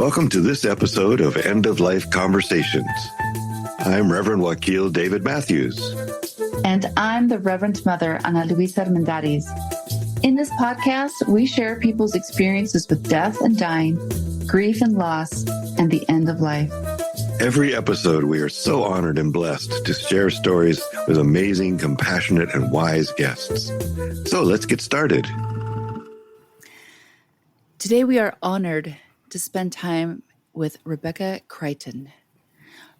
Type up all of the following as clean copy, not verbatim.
Welcome to this episode of End of Life Conversations. I'm Reverend Wakil David Matthews. And I'm the Reverend Mother, Ana Luisa Armendariz. In this podcast, we share people's experiences with death and dying, grief and loss, and the end of life. Every episode, we are so honored and blessed to share stories with amazing, compassionate, and wise guests. So let's get started. Today, we are honored to spend time with Rebecca Crichton.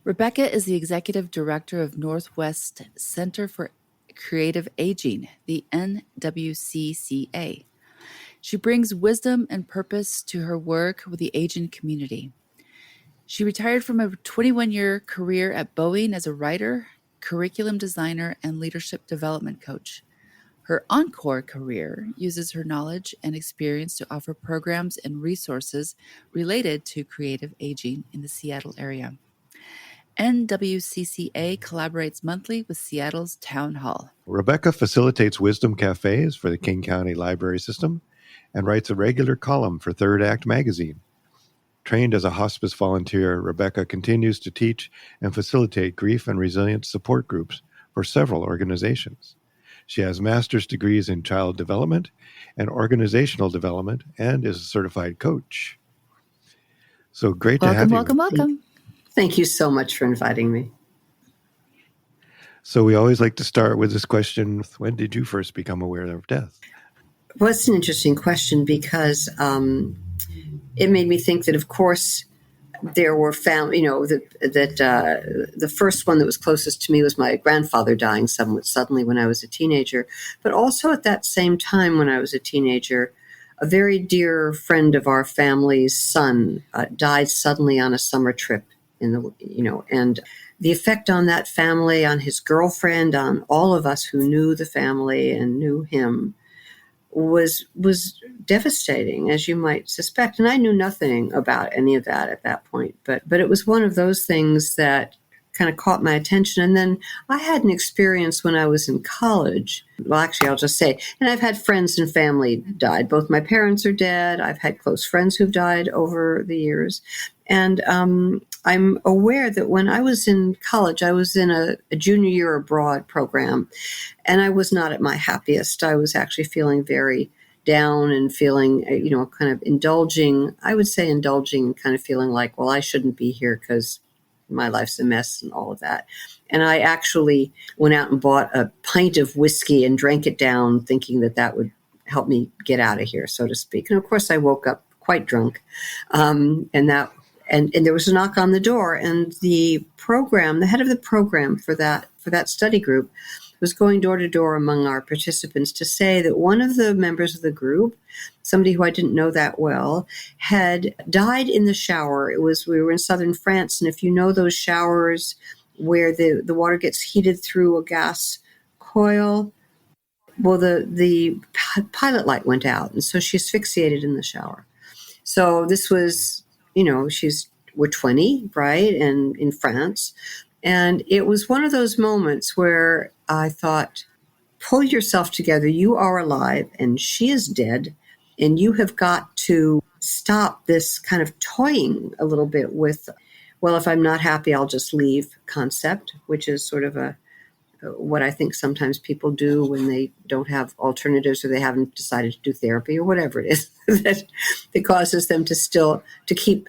Rebecca is the Executive Director of Northwest Center for Creative Aging, the NWCCA. She brings wisdom and purpose to her work with the aging community. She retired from a 21-year career at Boeing as a writer, curriculum designer, and leadership development coach. Her encore career uses her knowledge and experience to offer programs and resources related to creative aging in the Seattle area. NWCCA collaborates monthly with Seattle's Town Hall. Rebecca facilitates wisdom cafes for the King County Library System and writes a regular column for Third Act magazine. Trained as a hospice volunteer, Rebecca continues to teach and facilitate grief and resilience support groups for several organizations. She has master's degrees in child development and organizational development and is a certified coach. So great to have you. Welcome. Thank you so much for inviting me. So we always like to start with this question, when did you first become aware of death? Well, it's an interesting question because it made me think that, of course, there were the first one that was closest to me was my grandfather dying somewhat suddenly when I was a teenager. But also at that same time when I was a teenager, a very dear friend of our family's son died suddenly on a summer trip and the effect on that family, on his girlfriend, on all of us who knew the family and knew him was devastating, as you might suspect. And I knew nothing about any of that at that point. But it was one of those things that kind of caught my attention. And then I had an experience when I was in college. Well, actually, I'll just say, and I've had friends and family died. Both my parents are dead. I've had close friends who've died over the years. And I'm aware that when I was in college, I was in a junior year abroad program, and I was not at my happiest. I was actually feeling very down and feeling, kind of indulging, kind of feeling like, well, I shouldn't be here because my life's a mess and all of that. And I actually went out and bought a pint of whiskey and drank it down, thinking that would help me get out of here, so to speak. And of course, I woke up quite drunk, and there was a knock on the door, and the head of the program for that study group was going door to door among our participants to say that one of the members of the group, somebody who I didn't know that well, had died in the shower. We were in southern France, and if you know those showers where the water gets heated through a gas coil, well, the pilot light went out, and so she asphyxiated in the shower. So this was, we're 20, right, and in France. And it was one of those moments where I thought, pull yourself together. You are alive and she is dead. And you have got to stop this kind of toying a little bit with, well, if I'm not happy, I'll just leave concept, which is sort of what I think sometimes people do when they don't have alternatives or they haven't decided to do therapy or whatever it is that causes them to keep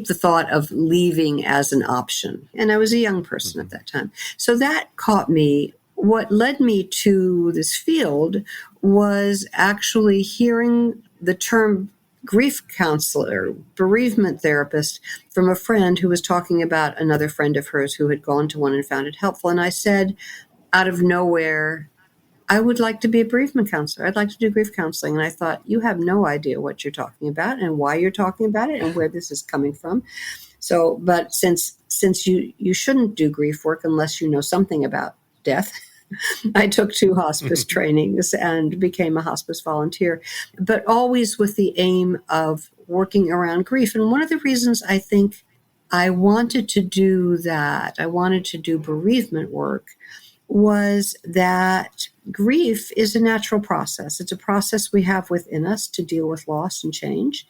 the thought of leaving as an option. And I was a young person at that time. So that caught me. What led me to this field was actually hearing the term grief counselor, bereavement therapist, from a friend who was talking about another friend of hers who had gone to one and found it helpful. And I said, out of nowhere, I would like to be a bereavement counselor. I'd like to do grief counseling. And I thought, you have no idea what you're talking about and why you're talking about it and where this is coming from. So, but since you shouldn't do grief work unless you know something about death, I took 2 hospice trainings and became a hospice volunteer, but always with the aim of working around grief. And one of the reasons I think I wanted to do that, I wanted to do bereavement work, was that grief is a natural process. It's a process we have within us to deal with loss and change.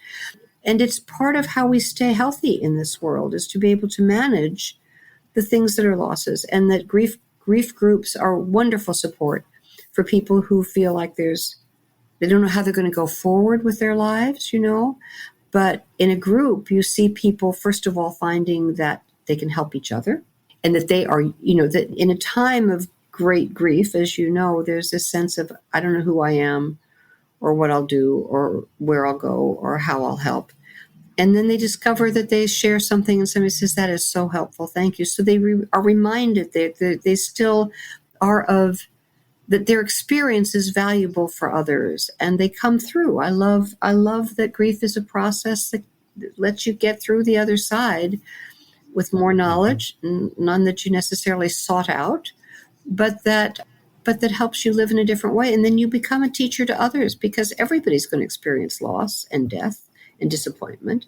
And it's part of how we stay healthy in this world, is to be able to manage the things that are losses, and that grief groups are wonderful support for people who feel like they don't know how they're going to go forward with their lives, But in a group, you see people, first of all, finding that they can help each other, and that they are, that in a time of great grief, as you know, there's this sense of, I don't know who I am or what I'll do or where I'll go or how I'll help. And then they discover that they share something and somebody says, that is so helpful. Thank you. So they are reminded that they still are that their experience is valuable for others, and they come through. I love that grief is a process that lets you get through the other side with more knowledge, none that you necessarily sought out, but that helps you live in a different way. And then you become a teacher to others, because everybody's going to experience loss and death and disappointment.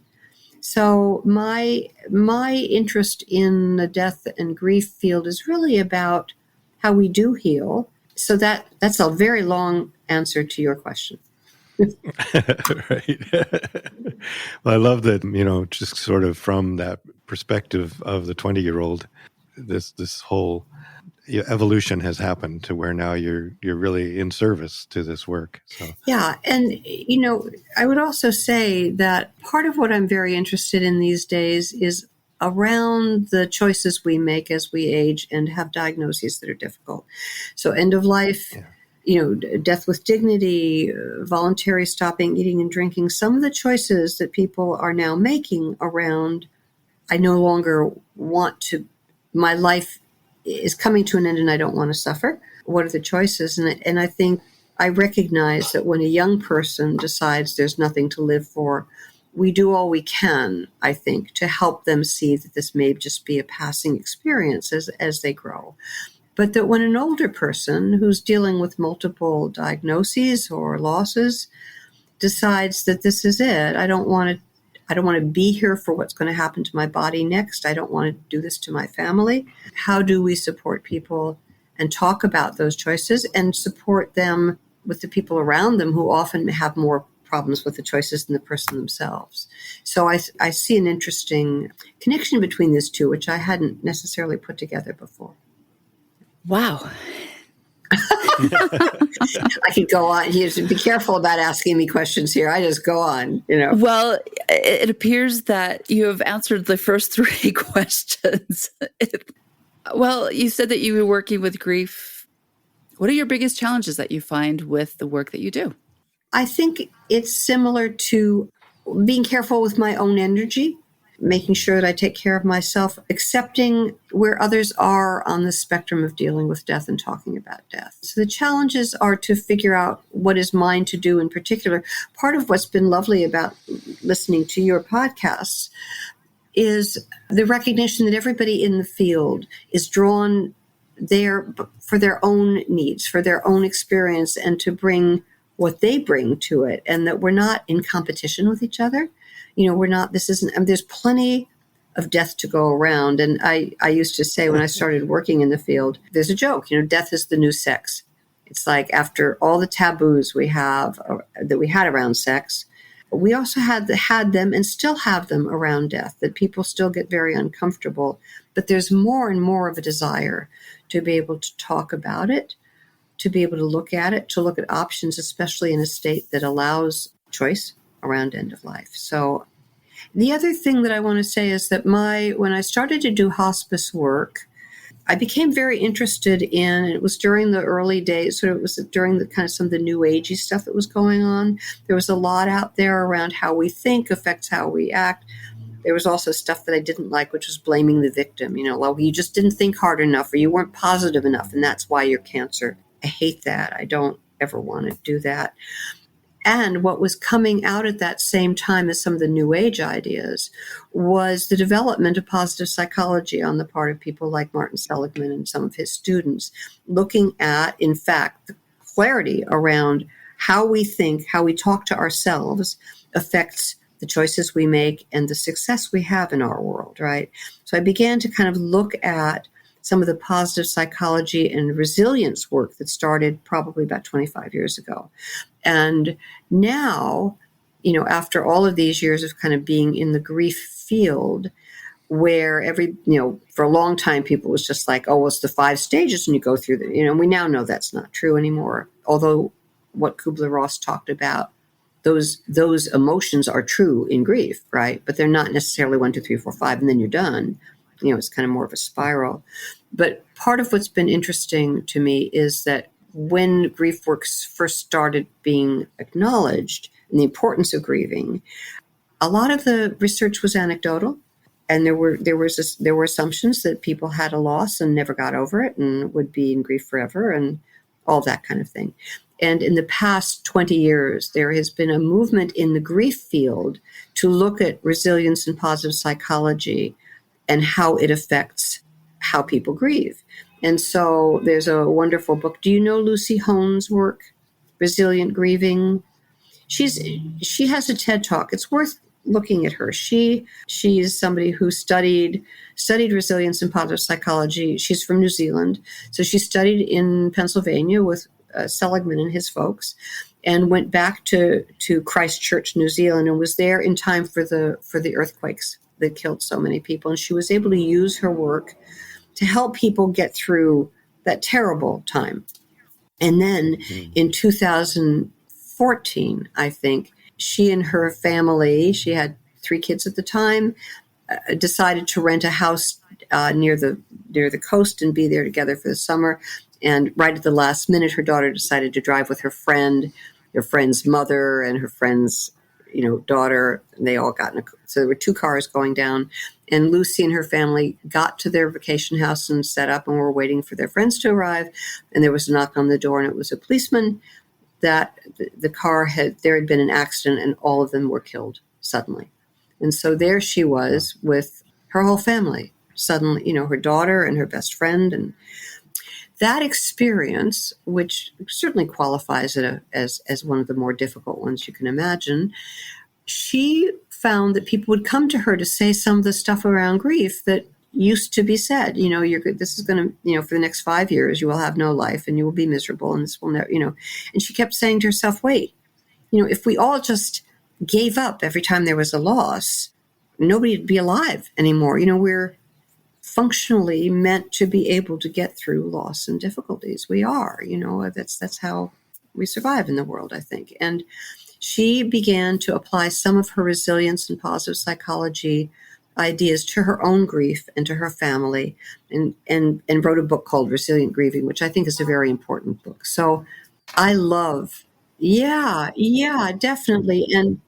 So my interest in the death and grief field is really about how we do heal. So that's a very long answer to your question. Right. Well, I love that, just sort of from that perspective of the 20-year-old, this whole evolution has happened to where now you're really in service to this work. So yeah, and I would also say that part of what I'm very interested in these days is around the choices we make as we age and have diagnoses that are difficult. So end of life, death with dignity, voluntary stopping eating and drinking, some of the choices that people are now making around, I no longer want to, my life is coming to an end and I don't want to suffer. What are the choices? And I think I recognize that when a young person decides there's nothing to live for, we do all we can, I think, to help them see that this may just be a passing experience as they grow. But that when an older person who's dealing with multiple diagnoses or losses decides that this is it, I don't want to be here for what's going to happen to my body next. I don't want to do this to my family. How do we support people and talk about those choices and support them with the people around them who often have more problems with the choices than the person themselves? So I see an interesting connection between these two, which I hadn't necessarily put together before. Wow. I could go on. You have to be careful about asking me questions here. I just go on, Well, it appears that you have answered the first three questions. Well, you said that you were working with grief. What are your biggest challenges that you find with the work that you do? I think it's similar to being careful with my own energy, making sure that I take care of myself, accepting where others are on the spectrum of dealing with death and talking about death. So the challenges are to figure out what is mine to do in particular. Part of what's been lovely about listening to your podcasts is the recognition that everybody in the field is drawn there for their own needs, for their own experience, and to bring what they bring to it, and that we're not in competition with each other. We're not, there's plenty of death to go around. And I used to say when I started working in the field, there's a joke, death is the new sex. It's like after all the taboos we have, that we had around sex, we also had them and still have them around death, that people still get very uncomfortable. But there's more and more of a desire to be able to talk about it, to be able to look at it, to look at options, especially in a state that allows choice around end of life. So the other thing that I want to say is that when I started to do hospice work, I became very interested in, it was during the early days, so it was during the kind of some of the new agey stuff that was going on. There was a lot out there around how we think affects how we act. There was also stuff that I didn't like, which was blaming the victim. Well, you just didn't think hard enough, or you weren't positive enough, and that's why you're cancer. I hate that. I don't ever want to do that. And what was coming out at that same time as some of the New Age ideas was the development of positive psychology on the part of people like Martin Seligman and some of his students, looking at, in fact, the clarity around how we think, how we talk to ourselves affects the choices we make and the success we have in our world, right? So I began to kind of look at some of the positive psychology and resilience work that started probably about 25 years ago. And now, after all of these years of kind of being in the grief field, where for a long time, people was just like, oh, well, it's the 5 stages and you go through we now know that's not true anymore. Although what Kubler-Ross talked about, those emotions are true in grief, right? But they're not necessarily 1, 2, 3, 4, 5, and then you're done. It's kind of more of a spiral. But part of what's been interesting to me is that when grief works first started being acknowledged and the importance of grieving, a lot of the research was anecdotal. And there were assumptions that people had a loss and never got over it and would be in grief forever and all that kind of thing. And in the past 20 years, there has been a movement in the grief field to look at resilience and positive psychology and how it affects how people grieve. And so there's a wonderful book. Do you know Lucy Hone's work, Resilient Grieving? She has a TED Talk. It's worth looking at her. She is somebody who studied resilience and positive psychology. She's from New Zealand. So she studied in Pennsylvania with Seligman and his folks, and went back to Christchurch, New Zealand, and was there in time for the earthquakes that killed so many people. And she was able to use her work to help people get through that terrible time. And then in 2014, I think, she and her family, she had 3 kids at the time, decided to rent a house near the coast and be there together for the summer. And right at the last minute, her daughter decided to drive with her friend's mother and her friend's daughter. And they all got so there were 2 cars going down. And Lucy and her family got to their vacation house and set up and were waiting for their friends to arrive. And there was a knock on the door, and it was a policeman. That the car there had been an accident and all of them were killed suddenly. And so there she was with her whole family, suddenly, her daughter and her best friend. And that experience, which certainly qualifies it as one of the more difficult ones you can imagine, she found that people would come to her to say some of the stuff around grief that used to be said. This is going to, for the next 5 years, you will have no life and you will be miserable, and this will never, and she kept saying to herself, wait, if we all just gave up every time there was a loss, nobody would be alive anymore. We're functionally meant to be able to get through loss and difficulties. We are, that's how we survive in the world, I think. And she began to apply some of her resilience and positive psychology ideas to her own grief and to her family, and wrote a book called Resilient Grieving, which I think is a very important book. So I love, yeah, definitely. And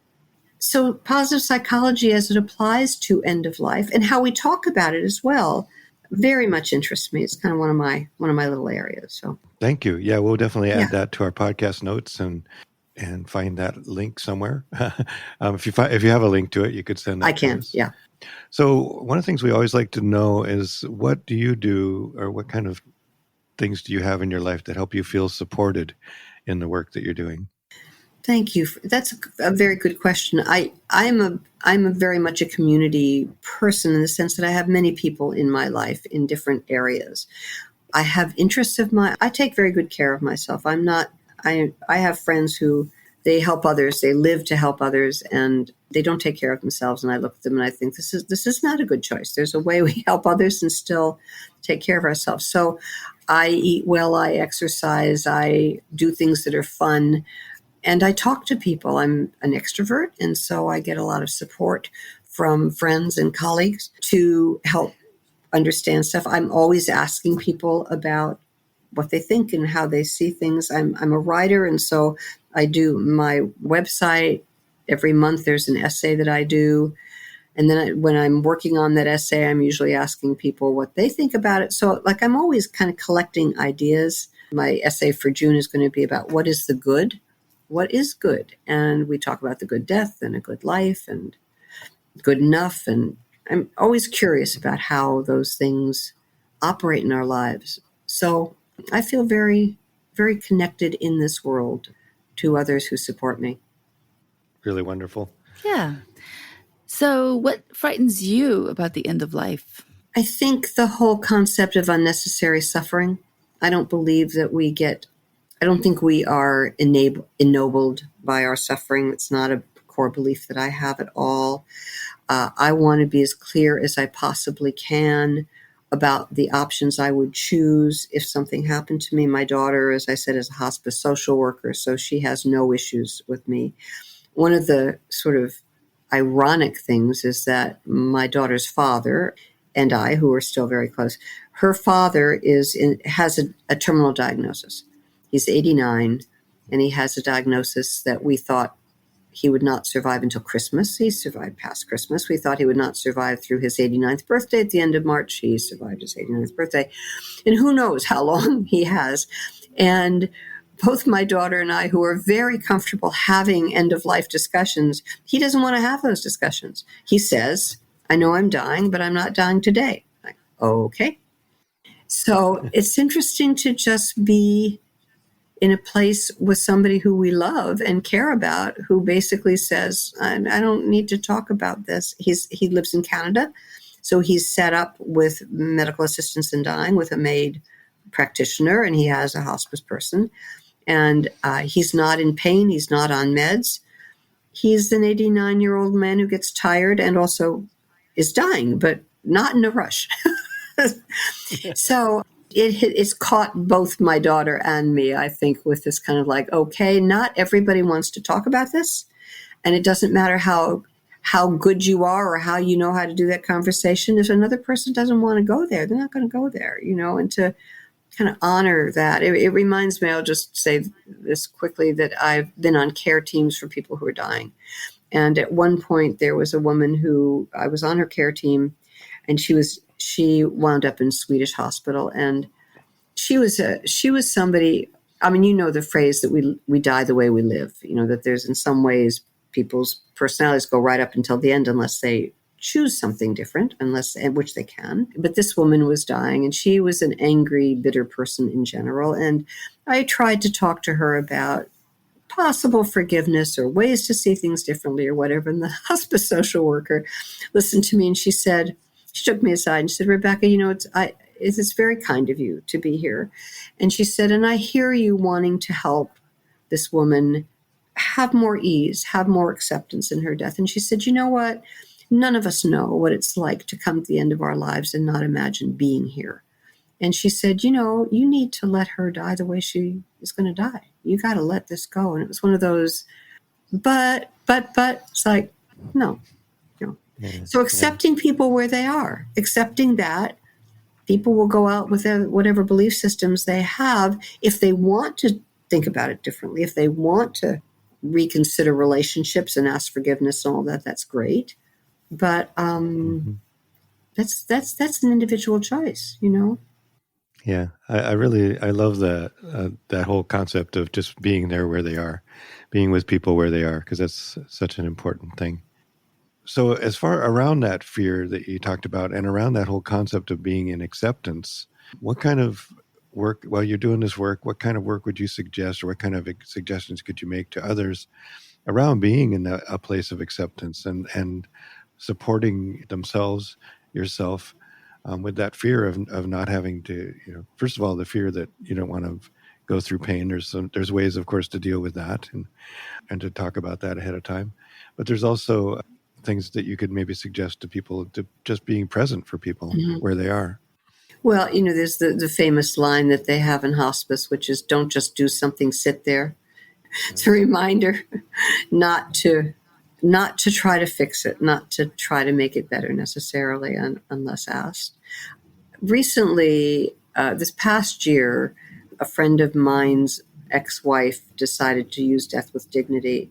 so positive psychology as it applies to end of life and how we talk about it as well very much interests me. It's kind of one of my little areas. So thank you. Yeah, we'll definitely add that to our podcast notes and find that link somewhere. If you have a link to it, you could send that. I can, yeah. So one of the things we always like to know is, what do you do, or what kind of things do you have in your life that help you feel supported in the work that you're doing? Thank you. That's a very good question. I'm a very much a community person in the sense that I have many people in my life in different areas. I have interests I take very good care of myself. I have friends who, they help others, they live to help others, and they don't take care of themselves. And I look at them and I think this is not a good choice. There's a way we help others and still take care of ourselves. So I eat well, I exercise, I do things that are fun, and I talk to people. I'm an extrovert, and so I get a lot of support from friends and colleagues to help understand stuff. I'm always asking people about what they think and how they see things. I'm a writer, and so I do my website. Every month there's an essay that I do. And then when I'm working on that essay, I'm usually asking people what they think about it. So I'm always kind of collecting ideas. My essay for June is going to be about what is the good? What is good? And we talk about the good death and a good life and good enough. And I'm always curious about how those things operate in our lives. So I feel very, very connected in this world to others who support me. Really wonderful. Yeah. So what frightens you about the end of life? I think the whole concept of unnecessary suffering. I don't believe that I don't think we are ennobled by our suffering. It's not a core belief that I have at all. I want to be as clear as I possibly can about the options I would choose if something happened to me. My daughter, as I said, is a hospice social worker, so she has no issues with me. One of the sort of ironic things is that my daughter's father and I, who are still very close, her father has a terminal diagnosis. He's 89, and he has a diagnosis that we thought he would not survive until Christmas. He survived past Christmas. We thought he would not survive through his 89th birthday. At the end of March, he survived his 89th birthday. And who knows how long he has. And both my daughter and I, who are very comfortable having end-of-life discussions, he doesn't want to have those discussions. He says, I know I'm dying, but I'm not dying today. Like, okay. So it's interesting to just be in a place with somebody who we love and care about, who basically says, I don't need to talk about this. He lives in Canada, so he's set up with medical assistance in dying with a MAID practitioner, and he has a hospice person. And he's not in pain. He's not on meds. He's an 89-year-old man who gets tired and also is dying, but not in a rush. So it's caught both my daughter and me, I think, with this kind of like, okay, not everybody wants to talk about this. And it doesn't matter how good you are or how you know how to do that conversation. If another person doesn't want to go there, they're not going to go there, and to kind of honor that. It reminds me, I'll just say this quickly, that I've been on care teams for people who are dying. And at one point there was a woman who I was on her care team, and she wound up in Swedish hospital, and she was somebody, I mean, the phrase that we die the way we live, that there's in some ways people's personalities go right up until the end unless they choose something different, which they can. But this woman was dying, and she was an angry, bitter person in general. And I tried to talk to her about possible forgiveness or ways to see things differently or whatever. And the hospice social worker listened to me, and she took me aside and she said, Rebecca, it's very kind of you to be here. And she said, and I hear you wanting to help this woman have more ease, have more acceptance in her death. And she said, you know what? None of us know what it's like to come to the end of our lives and not imagine being here. And she said, you need to let her die the way she is going to die. You got to let this go. And it was one of those, but it's like, no. So accepting people where they are, accepting that people will go out with whatever belief systems they have. If they want to think about it differently, if they want to reconsider relationships and ask forgiveness and all that, that's great. But that's an individual choice, Yeah, I love that whole concept of just being there where they are, being with people where they are, because that's such an important thing. So as far around that fear that you talked about and around that whole concept of being in acceptance, what kind of work, while you're doing this work, what kind of work would you suggest, or what kind of suggestions could you make to others around being in a place of acceptance and supporting themselves, yourself, with that fear of not having to, first of all, the fear that you don't want to go through pain. There's ways, of course, to deal with that and to talk about that ahead of time. But there's also things that you could maybe suggest to people, to just being present for people where they are. Well, there's the famous line that they have in hospice, which is, don't just do something, sit there. It's a reminder not to try to fix it, not to try to make it better necessarily unless asked. Recently, this past year, a friend of mine's ex-wife decided to use death with dignity.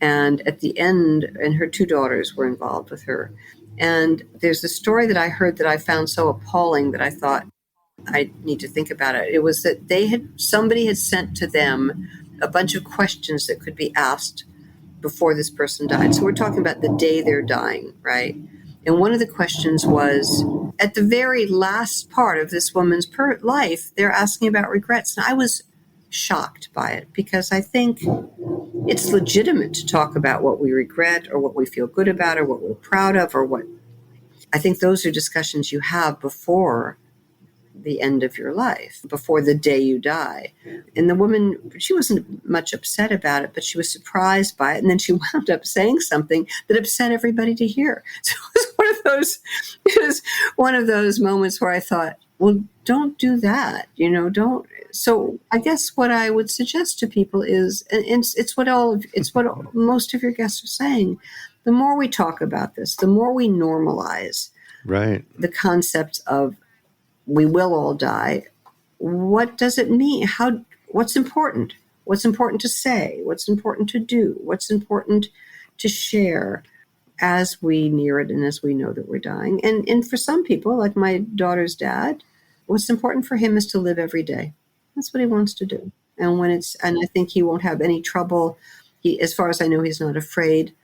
And at the end, and her two daughters were involved with her. And there's a story that I heard that I found so appalling that I thought I need to think about it. It was that somebody had sent to them a bunch of questions that could be asked before this person died. So we're talking about the day they're dying, right? And one of the questions was, at the very last part of this woman's life, they're asking about regrets. And I was shocked by it, because I think it's legitimate to talk about what we regret or what we feel good about or what we're proud of, or what I think those are discussions you have before the end of your life, before the day you die. And the woman, she wasn't much upset about it, but she was surprised by it. And then she wound up saying something that upset everybody to hear. So it was one of those moments where I thought, well, don't do that, don't. So I guess what I would suggest to people is, and it's what most of your guests are saying, the more we talk about this, the more we normalize Right. the concept of we will all die. What does it mean? What's important? What's important to say? What's important to do? What's important to share as we near it and as we know that we're dying? And for some people, like my daughter's dad, what's important for him is to live every day. That's what he wants to do. And I think he won't have any trouble. As far as I know, he's not afraid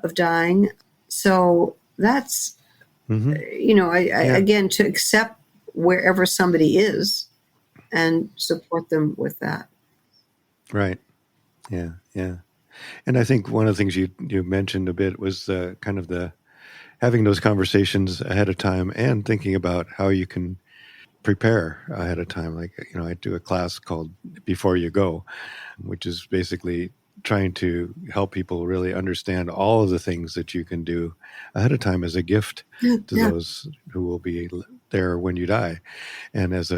of dying. So that's, again, to accept wherever somebody is and support them with that. Right. Yeah. Yeah. And I think one of the things you mentioned a bit was kind of the having those conversations ahead of time and thinking about how you can prepare ahead of time. Like, I do a class called Before You Go, which is basically trying to help people really understand all of the things that you can do ahead of time as a gift to those who will be there when you die. And as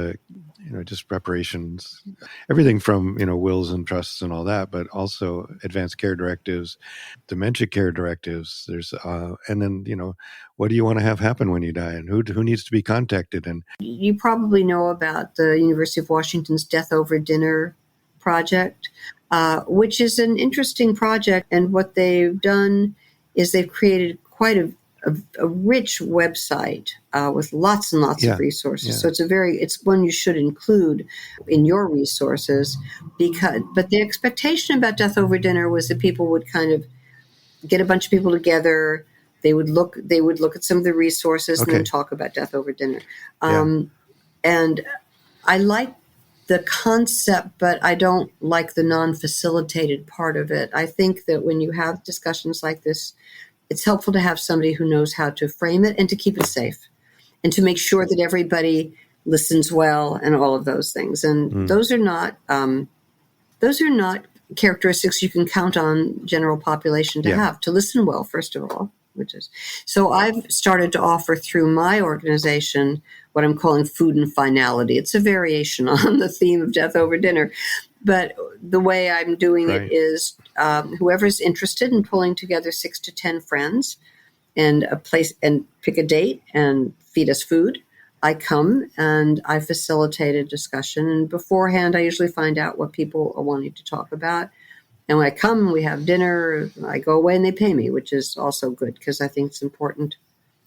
just preparations, everything from, wills and trusts and all that, but also advanced care directives, dementia care directives. There's, and then, what do you want to have happen when you die, and who needs to be contacted? And you probably know about the University of Washington's Death Over Dinner project, which is an interesting project. And what they've done is they've created quite a rich website with lots and lots of resources. Yeah. So it's one you should include in your resources, but the expectation about Death Over Dinner was that people would kind of get a bunch of people together. They would look at some of the resources and then talk about Death Over Dinner. And I like the concept, but I don't like the non-facilitated part of it. I think that when you have discussions like this, it's helpful to have somebody who knows how to frame it and to keep it safe and to make sure that everybody listens well and all of those things. And those are not characteristics you can count on general population to have, to listen well, first of all. So I've started to offer through my organization what I'm calling food and finality. It's a variation on the theme of Death Over Dinner. But the way I'm doing it is whoever's interested in pulling together 6 to 10 friends and a place and pick a date and feed us food. I come and I facilitate a discussion. And beforehand, I usually find out what people are wanting to talk about. And when I come, we have dinner, I go away and they pay me, which is also good because I think it's important.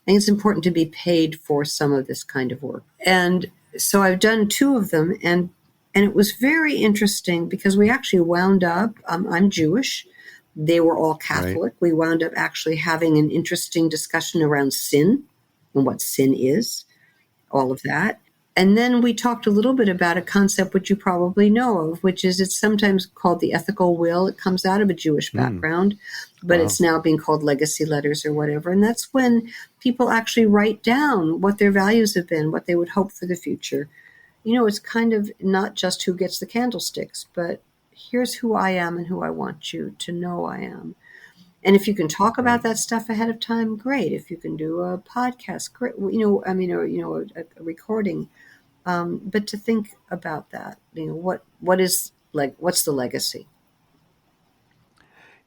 I think it's important to be paid for some of this kind of work. And so I've done 2 of them, and it was very interesting because we actually wound up, I'm Jewish, they were all Catholic. We wound up actually having an interesting discussion around sin and what sin is, all of that. And then we talked a little bit about a concept which you probably know of, which is it's sometimes called the ethical will. It comes out of a Jewish background, but it's now being called legacy letters or whatever. And that's when people actually write down what their values have been, what they would hope for the future. It's kind of not just who gets the candlesticks, but here's who I am and who I want you to know I am. And if you can talk about that stuff ahead of time, great. If you can do a podcast, great. A recording. But to think about that, what's the legacy?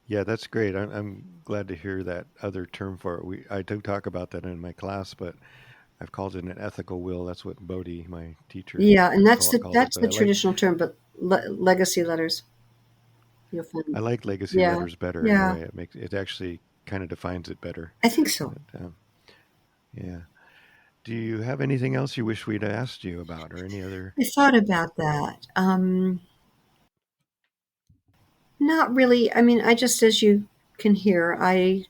Yeah, that's great. I'm glad to hear that other term for it. I do talk about that in my class, but I've called it an ethical will. That's what Bodhi, my teacher, and that's the traditional term. But legacy letters, you'll find. I like legacy letters better in a way. It actually kind of defines it better. I think so. But, do you have anything else you wish we'd asked you about, or any other? I thought about that. Not really. I mean, I just, as you can hear, I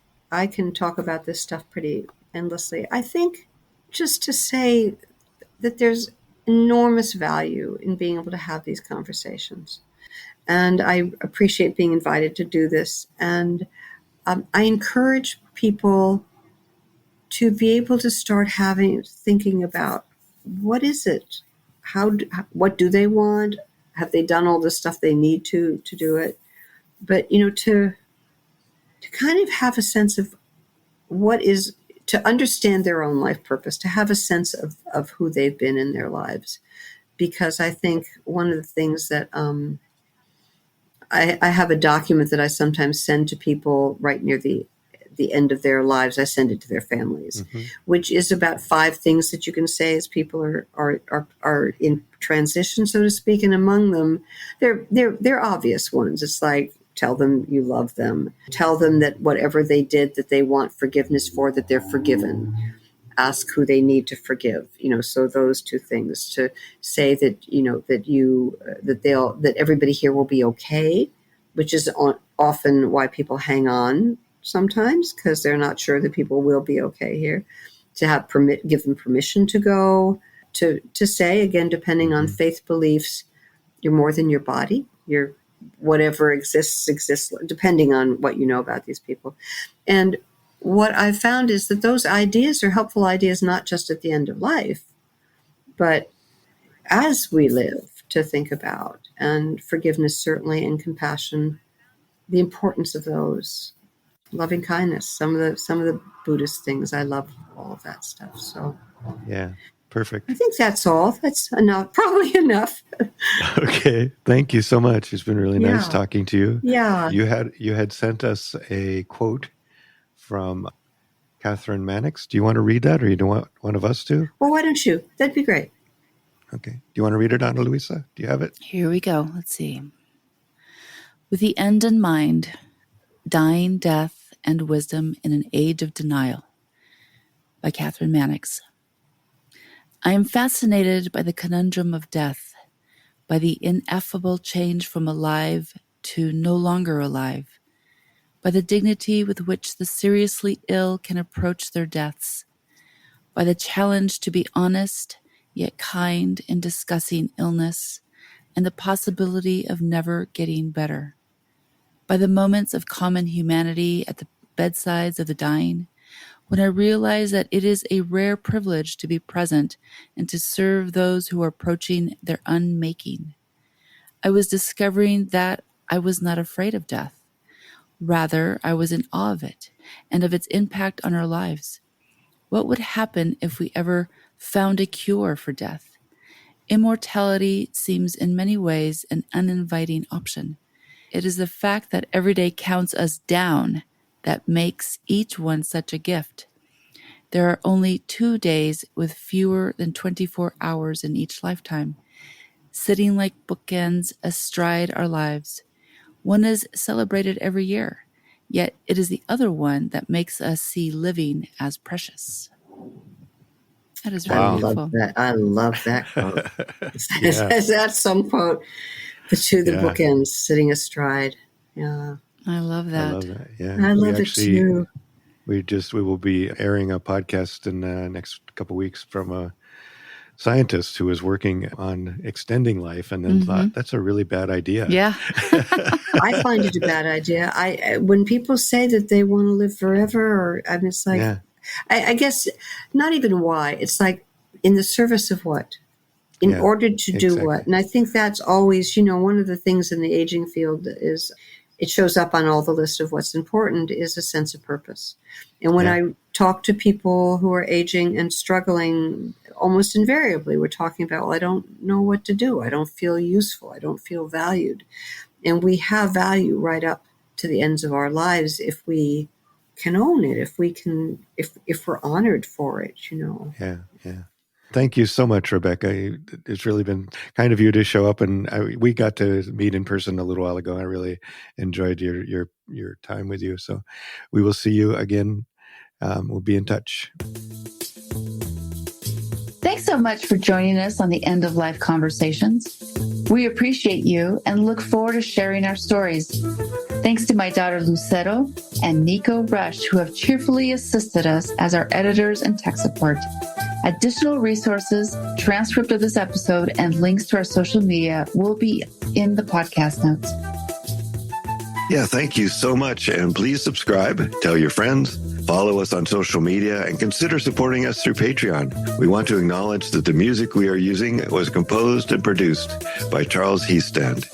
can talk about this stuff pretty endlessly. I think just to say that there's enormous value in being able to have these conversations. And I appreciate being invited to do this. And I encourage people to be able to start thinking about what is it what do they want? Have they done all the stuff they need to do it? But, to kind of have a sense of to understand their own life purpose, to have a sense of who they've been in their lives. Because I think one of the things that I have a document that I sometimes send to people right near the end of their lives. I send it to their families, which is about 5 things that you can say as people are in transition, so to speak. And among them, they're obvious ones. It's like, tell them you love them. Tell them that whatever they did that they want forgiveness for, that they're forgiven. Ask who they need to forgive. So those 2 things, to say that, that everybody here will be okay, which is often why people hang on sometimes, because they're not sure that people will be okay here. To give them permission to go, to say, again, depending on faith beliefs, you're more than your body. You're whatever exists, depending on what you know about these people. And what I've found is that those ideas are helpful ideas, not just at the end of life, but as we live, to think about. And forgiveness, certainly, and compassion, the importance of those. Loving kindness, some of the Buddhist things. I love all of that stuff. So yeah, perfect. I think that's all. That's enough, probably enough. Okay, thank you so much. It's been really nice talking to you. Yeah. You had sent us a quote from Catherine Mannix. Do you want to read that, or you don't want one of us to? Well, why don't you? That'd be great. Okay. Do you want to read it, Ana Luisa? Do you have it? Here we go. Let's see. With the end in mind, dying, death, and wisdom in an age of denial, by Catherine Mannix. I am fascinated by the conundrum of death, by the ineffable change from alive to no longer alive, by the dignity with which the seriously ill can approach their deaths, by the challenge to be honest yet kind in discussing illness and the possibility of never getting better, by the moments of common humanity at the bedsides of the dying, when I realize that it is a rare privilege to be present and to serve those who are approaching their unmaking. I was discovering that I was not afraid of death. Rather, I was in awe of it and of its impact on our lives. What would happen if we ever found a cure for death? Immortality seems in many ways an uninviting option. It is the fact that every day counts us down that makes each one such a gift. There are only 2 days with fewer than 24 hours in each lifetime, sitting like bookends astride our lives. One is celebrated every year, yet it is the other one that makes us see living as precious. That is very beautiful. I love that quote. That's some quote. The bookends sitting astride. Yeah. I love that. I love that. Yeah. I love it too. We will be airing a podcast in the next couple of weeks from a scientist who is working on extending life, and then thought that's a really bad idea. Yeah. I find it a bad idea. When people say that they want to live forever, it's like, I guess not even why. It's like, in the service of what? In order to do what? And I think that's always, one of the things in the aging field is, it shows up on all the list of what's important, is a sense of purpose. And when I talk to people who are aging and struggling, almost invariably, we're talking about, well, I don't know what to do. I don't feel useful. I don't feel valued. And we have value right up to the ends of our lives if we can own it, if we're honored for it, Yeah. Thank you so much, Rebecca. It's really been kind of you to show up, and we got to meet in person a little while ago. I really enjoyed your time with you. So we will see you again. We'll be in touch. Thanks so much for joining us on the End of Life Conversations. We appreciate you and look forward to sharing our stories. Thanks to my daughter Lucero and Nico Rush, who have cheerfully assisted us as our editors and tech support. Additional resources, transcript of this episode, and links to our social media will be in the podcast notes. Yeah, thank you so much. And please subscribe, tell your friends, Follow us on social media and consider supporting us through Patreon. We want to acknowledge that the music we are using was composed and produced by Charles Heastand.